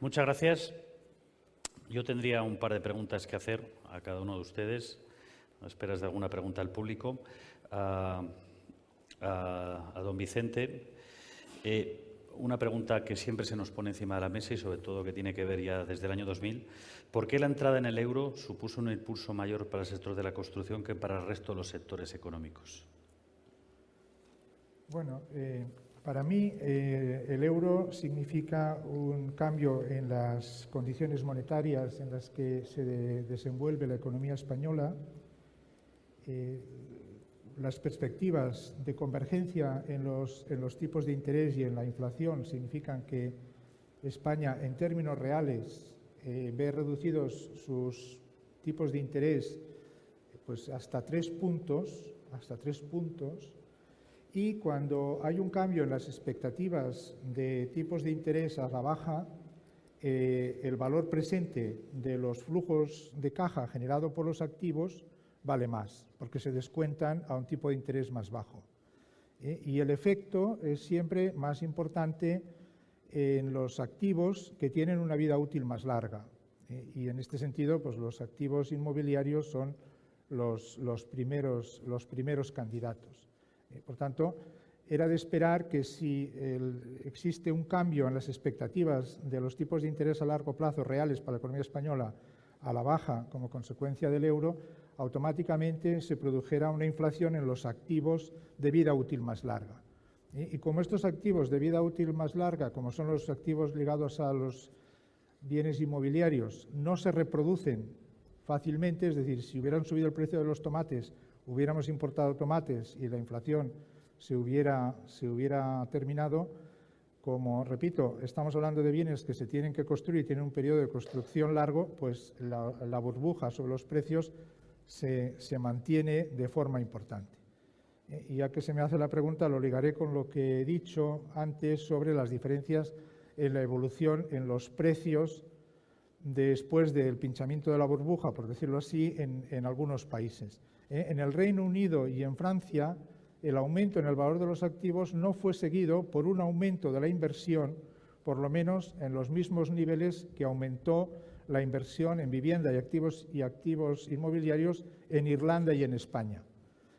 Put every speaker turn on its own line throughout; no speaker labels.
Muchas gracias. Yo tendría un par de preguntas que hacer a cada uno de ustedes, a esperas de alguna pregunta al público. A don Vicente, una pregunta que siempre se nos pone encima de la mesa y sobre todo que tiene que ver ya desde el año 2000. ¿Por qué la entrada en el euro supuso un impulso mayor para el sector de la construcción que para el resto de los sectores económicos?
Bueno, para mí el euro significa un cambio en las condiciones monetarias en las que se desenvuelve la economía española. Las perspectivas de convergencia en los tipos de interés y en la inflación significan que España, en términos reales, ve reducidos sus tipos de interés pues hasta 3 puntos, y cuando hay un cambio en las expectativas de tipos de interés a la baja, el valor presente de los flujos de caja generado por los activos vale más, porque se descuentan a un tipo de interés más bajo. Y el efecto es siempre más importante en los activos que tienen una vida útil más larga. Y en este sentido, pues los activos inmobiliarios son los primeros candidatos. Por tanto, era de esperar que si existe un cambio en las expectativas de los tipos de interés a largo plazo reales para la economía española a la baja como consecuencia del euro, automáticamente se produjera una inflación en los activos de vida útil más larga. Y como estos activos de vida útil más larga, como son los activos ligados a los bienes inmobiliarios, no se reproducen fácilmente, es decir, si hubieran subido el precio de los tomates, hubiéramos importado tomates y la inflación se hubiera terminado. Como, repito, estamos hablando de bienes que se tienen que construir y tienen un periodo de construcción largo, pues la burbuja sobre los precios se mantiene de forma importante. Y ya que se me hace la pregunta, lo ligaré con lo que he dicho antes sobre las diferencias en la evolución en los precios después del pinchamiento de la burbuja, por decirlo así, en algunos países. En el Reino Unido y en Francia, el aumento en el valor de los activos no fue seguido por un aumento de la inversión, por lo menos en los mismos niveles que aumentó la inversión en vivienda y activos inmobiliarios en Irlanda y en España.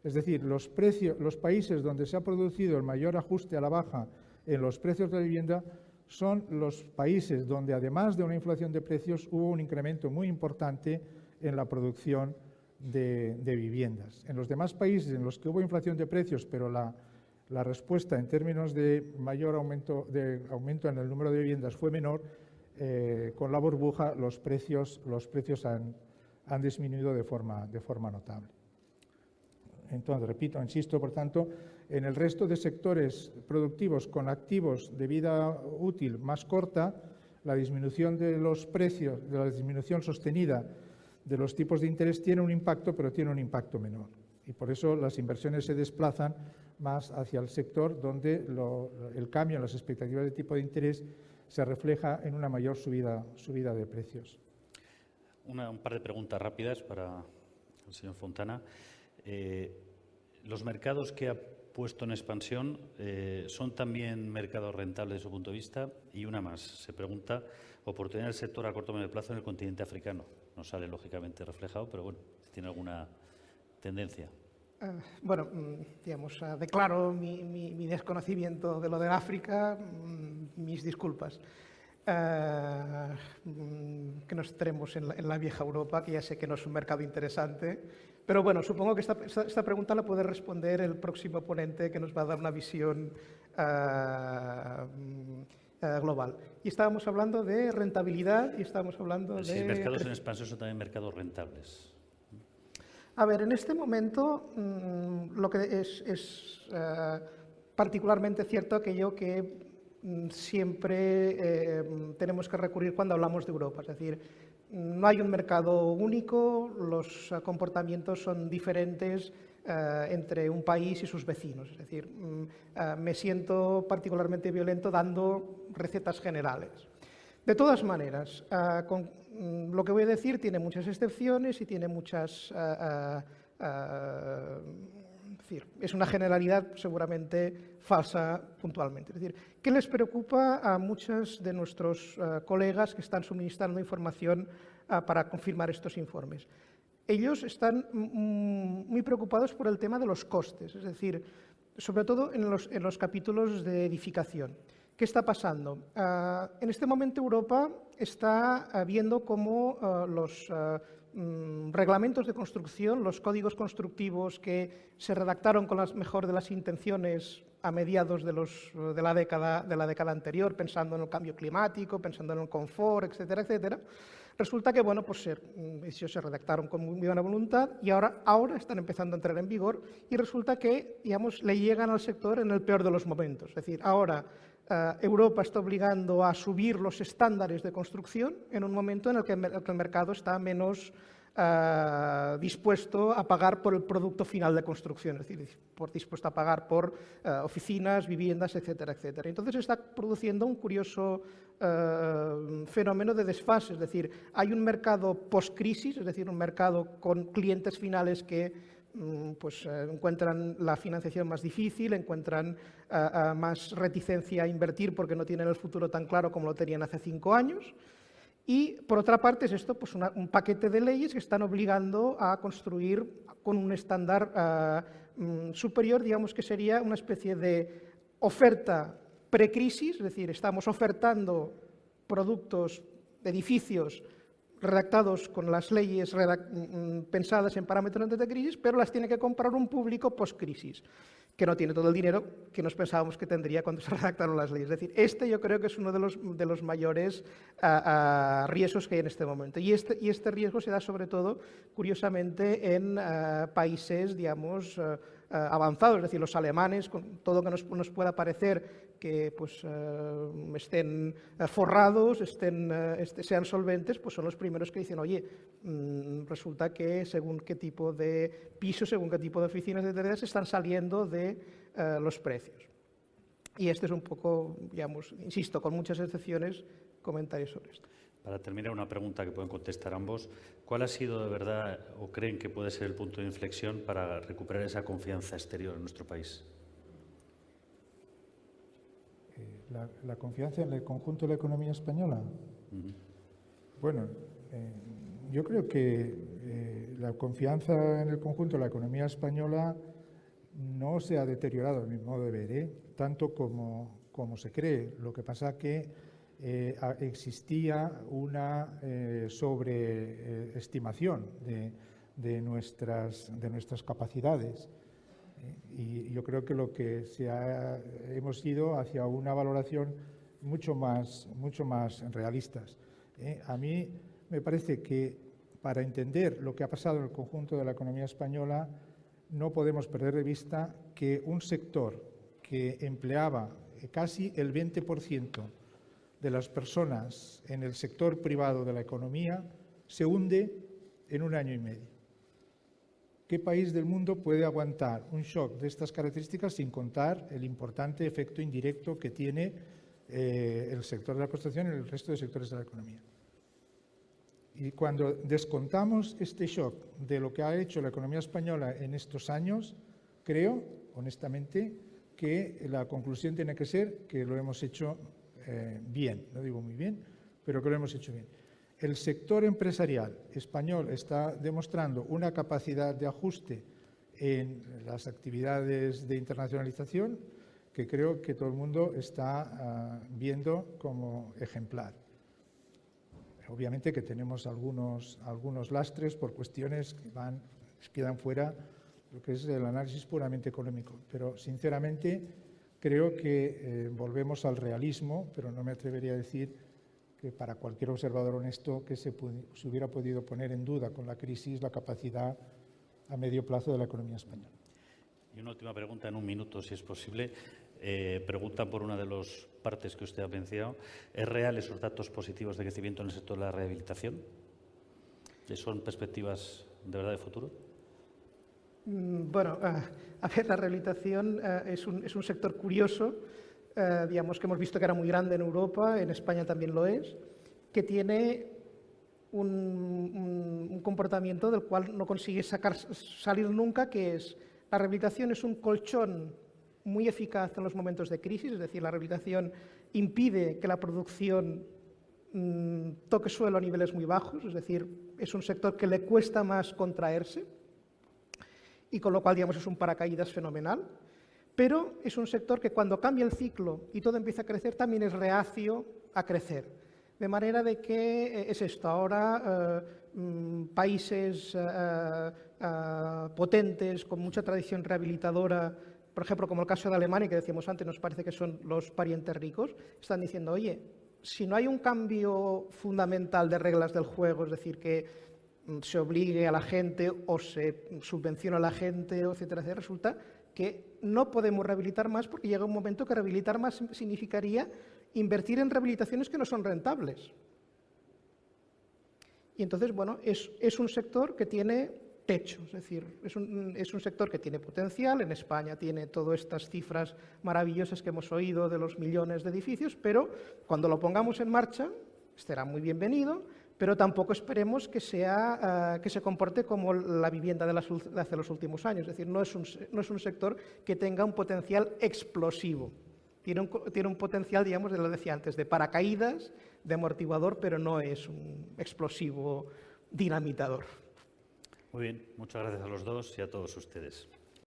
Es decir, los países donde se ha producido el mayor ajuste a la baja en los precios de la vivienda son los países donde, además de una inflación de precios, hubo un incremento muy importante en la producción de viviendas. En los demás países en los que hubo inflación de precios, pero la respuesta en términos de mayor aumento en el número de viviendas fue menor, con la burbuja los precios han disminuido de forma notable. Entonces, repito, insisto, por tanto, en el resto de sectores productivos con activos de vida útil más corta, la disminución de los precios, de la disminución sostenida de los tipos de interés tiene un impacto, pero tiene un impacto menor. Y por eso las inversiones se desplazan más hacia el sector donde el cambio en las expectativas de tipo de interés se refleja en una mayor subida de precios.
Un par de preguntas rápidas para el señor Fontana. ¿Los mercados que ha puesto en expansión son también mercados rentables desde su punto de vista? Y una más, se pregunta, oportunidad del sector a corto o medio plazo en el continente africano. No sale lógicamente reflejado, pero bueno, si tiene alguna tendencia.
Bueno, digamos, declaro mi desconocimiento de lo de África, mis disculpas. Que nos estaremos en la vieja Europa, que ya sé que no es un mercado interesante, pero bueno, supongo que esta pregunta la puede responder el próximo ponente que nos va a dar una visión global. Y estábamos hablando de rentabilidad y estábamos hablando de...
Si mercados en expansión son también mercados rentables.
A ver, en este momento lo que es particularmente cierto aquello que siempre tenemos que recurrir cuando hablamos de Europa. Es decir, no hay un mercado único, los comportamientos son diferentes entre un país y sus vecinos. Es decir, me siento particularmente violento dando recetas generales. De todas maneras, lo que voy a decir tiene muchas excepciones y tiene muchas decir, es una generalidad seguramente falsa puntualmente. Es decir, ¿qué les preocupa a muchos de nuestros colegas que están suministrando información para confirmar estos informes? Ellos están muy preocupados por el tema de los costes, es decir, sobre todo en los capítulos de edificación. ¿Qué está pasando? En este momento Europa está viendo cómo los reglamentos de construcción, los códigos constructivos que se redactaron con la mejor de las intenciones a mediados de la década anterior, pensando en el cambio climático, pensando en el confort, etcétera, etcétera. Resulta que, bueno, pues ellos se redactaron con muy buena voluntad y ahora están empezando a entrar en vigor y resulta que, digamos, le llegan al sector en el peor de los momentos. Es decir, ahora Europa está obligando a subir los estándares de construcción en un momento en el que el mercado está menos dispuesto a pagar por el producto final de construcción, es decir, dispuesto a pagar por oficinas, viviendas, etcétera, etcétera. Entonces está produciendo un curioso fenómeno de desfase, es decir, hay un mercado post-crisis, es decir, un mercado con clientes finales que encuentran la financiación más difícil, encuentran más reticencia a invertir porque no tienen el futuro tan claro como lo tenían hace 5 años. Y, por otra parte, es esto pues un paquete de leyes que están obligando a construir con un estándar superior, digamos que sería una especie de oferta precrisis, es decir, estamos ofertando productos, edificios redactados con las leyes pensadas en parámetros antes de crisis, pero las tiene que comprar un público post-crisis, que no tiene todo el dinero que nos pensábamos que tendría cuando se redactaron las leyes. Es decir, yo creo que es uno de los mayores riesgos que hay en este momento. Y este riesgo se da sobre todo, curiosamente, en países, digamos, avanzados, es decir, los alemanes, con todo lo que nos pueda parecer que estén forrados, sean solventes, pues son los primeros que dicen, oye, resulta que según qué tipo de pisos, según qué tipo de oficinas, etcétera, se están saliendo de los precios. Y este es un poco, digamos, insisto, con muchas excepciones, comentarios sobre esto.
Para terminar, una pregunta que pueden contestar ambos. ¿Cuál ha sido de verdad o creen que puede ser el punto de inflexión para recuperar esa confianza exterior en nuestro país?
La confianza en el conjunto de la economía española. Bueno, yo creo que la confianza en el conjunto de la economía española no se ha deteriorado, a mi modo de ver, tanto como se cree. Lo que pasa que existía una sobreestimación de nuestras capacidades. Y yo creo que lo que hemos ido hacia una valoración mucho más realistas. A mí me parece que para entender lo que ha pasado en el conjunto de la economía española no podemos perder de vista que un sector que empleaba casi el 20% de las personas en el sector privado de la economía se hunde en 1 año y medio. ¿Qué país del mundo puede aguantar un shock de estas características sin contar el importante efecto indirecto que tiene el sector de la construcción y el resto de sectores de la economía? Y cuando descontamos este shock de lo que ha hecho la economía española en estos años, creo, honestamente, que la conclusión tiene que ser que lo hemos hecho bien. No digo muy bien, pero que lo hemos hecho bien. El sector empresarial español está demostrando una capacidad de ajuste en las actividades de internacionalización que creo que todo el mundo está viendo como ejemplar. Obviamente que tenemos algunos lastres por cuestiones que quedan fuera de lo que es el análisis puramente económico, pero sinceramente creo que volvemos al realismo, pero no me atrevería a decir que para cualquier observador honesto que se hubiera podido poner en duda con la crisis la capacidad a medio plazo de la economía española.
Y una última pregunta en 1 minuto, si es posible. Preguntan por una de las partes que usted ha mencionado. ¿Es real esos datos positivos de crecimiento en el sector de la rehabilitación? ¿Son perspectivas de verdad de futuro?
Bueno, a ver, la rehabilitación es un sector curioso. Digamos que hemos visto que era muy grande en Europa, en España también lo es, que tiene un comportamiento del cual no consigue salir nunca, que es La rehabilitación es un colchón muy eficaz en los momentos de crisis, es decir, la rehabilitación impide que la producción toque suelo a niveles muy bajos, es decir, es un sector que le cuesta más contraerse y con lo cual, digamos, es un paracaídas fenomenal, pero es un sector que cuando cambia el ciclo y todo empieza a crecer, también es reacio a crecer. De manera de que es esto, ahora países potentes con mucha tradición rehabilitadora, por ejemplo, como el caso de Alemania, que decíamos antes, nos parece que son los parientes ricos, están diciendo, oye, si no hay un cambio fundamental de reglas del juego, es decir, que se obligue a la gente o se subvenciona a la gente, etcétera, etcétera, resulta que no podemos rehabilitar más porque llega un momento que rehabilitar más significaría invertir en rehabilitaciones que no son rentables. Y entonces, bueno, es un sector que tiene techo, es decir, es un sector que tiene potencial. En España tiene todas estas cifras maravillosas que hemos oído de los millones de edificios, pero cuando lo pongamos en marcha será muy bienvenido, pero tampoco esperemos que se comporte como la vivienda de hace los últimos años, es decir, no es un sector que tenga un potencial explosivo. Tiene un potencial, digamos, lo decía antes, de paracaídas, de amortiguador, pero no es un explosivo dinamitador.
Muy bien, muchas gracias a los dos y a todos ustedes.